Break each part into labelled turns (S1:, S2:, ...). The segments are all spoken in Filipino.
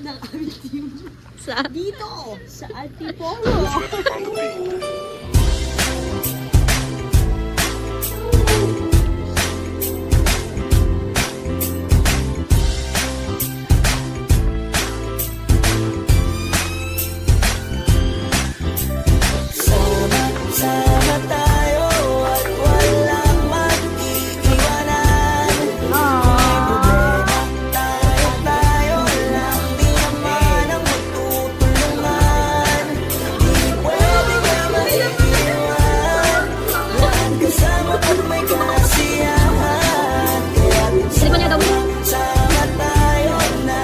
S1: ng aming team.
S2: Sa
S1: Dito, sa Antipolo.
S3: Sama tayo at walang mag-iiwanan. May problema, tayo lang di naman ang magtutulungan. Di pwede ka maiiwan, lahat kasama pag may kasiyahan. Kaya
S2: Sino ba niya daw?
S3: sama tayo na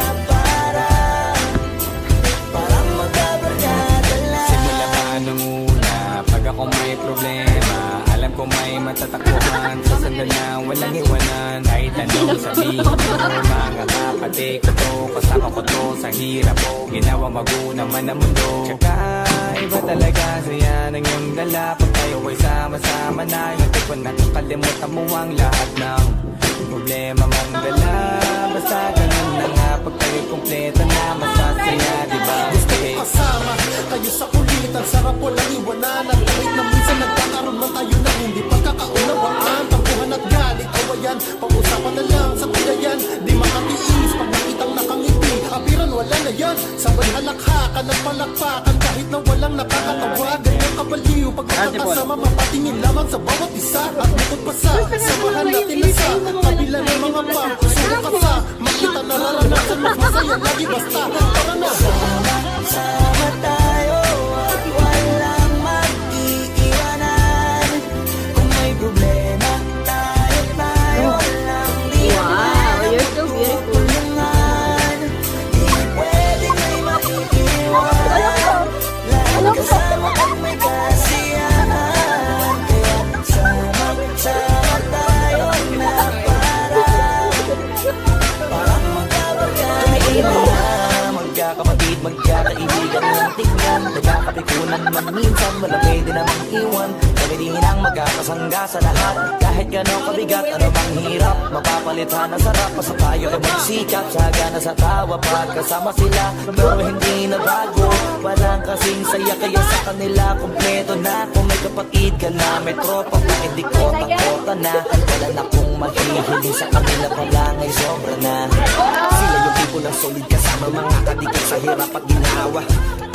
S3: parang magkabarkada lang.
S4: Simula pa nung una, pag ako may problema, alam ko may matatakbuhan sa sandalan, walang iwanan. Kahit anong sabihin mo, mga kapatid ko to, kasama ko to sa hirap ko, ginawa maguna man ang mundo. Tsaka iba talaga saya ng iyong dala, pag tayo ay sama-sama na, hindi ko nakakalimutan mo ang lahat ng problema mong dala. Basta ganun na nga, pag tayo kompleto na, masasaya, diba?
S5: Kasama kayo sa kulitan, sarap walang iwanan. At kahit na minsan nagkakaroon man tayo ng hindi pagkakaunawaan, tampuhan at galit, awayan, pag-usapan na lang sa pilayan. Di makatiis pag nakitang nakangiti, apiran wala na yan. Sabay halakhakan at palakpakan kahit na walang nakakatawa. Ganyang kabaliw pag magkakasama, mapatingin lamang sa bawat isa. At bukod pa sa samahan natin na sa kabila ng mga pang sukat sa makita nararanasan, mas masaya lagi basta tara na.
S3: Sama tayo at walang mag-iiwanan. Kung may problema, tayo lang di
S2: Wow, you're so beautiful.
S3: tulungan. Di pwede may maiiwan, lahat kasama pag may kasiyahan. Kaya sama tayo na parang magkabarkada. Magkakapatid, magkakaibigan ng tignan, nagkakapikunan man minsan, wala pwede namang iwan. Kami din ang magkakasangga sa lahat, kahit gano'ng kabigat, ano bang hirap, mapapalitan ang sarap. Basta tayo ay magsikap, sagana sa tawa, pagkasama sila, pero hindi na bago. Walang kasing saya, kaya sa kanila kompleto na. Kung may kapatid ka na, may tropa pa, hindi ko takota na. Wala na kong maghihiling sa kanila pa lang ay sobra na. Sila yung people na solid kasama, mga kadikit sa hirap at ginawa.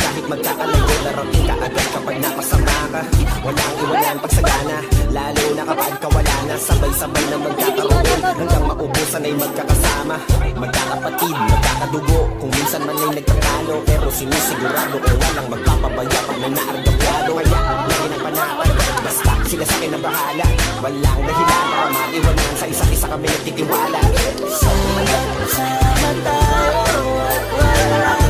S3: Kahit magkakalayo, larating ka agad kapag napasama ka. Walang iwanan pag sagana, lalo na kapag kawala na. Sabay-sabay na magkakaroon, hanggang maubusan ay magkakasama. Magkakapatid, magkakadugo, kung minsan man ay nagtatalo, pero sinisigurado kung walang magpapabaya pag may naargaplado. Kaya lagi ng panapan, basta sila sa akin ang bahala. Walang dahilan para maiwanan, sa isa't isa kami nagtitiwala. Sama tayo at walang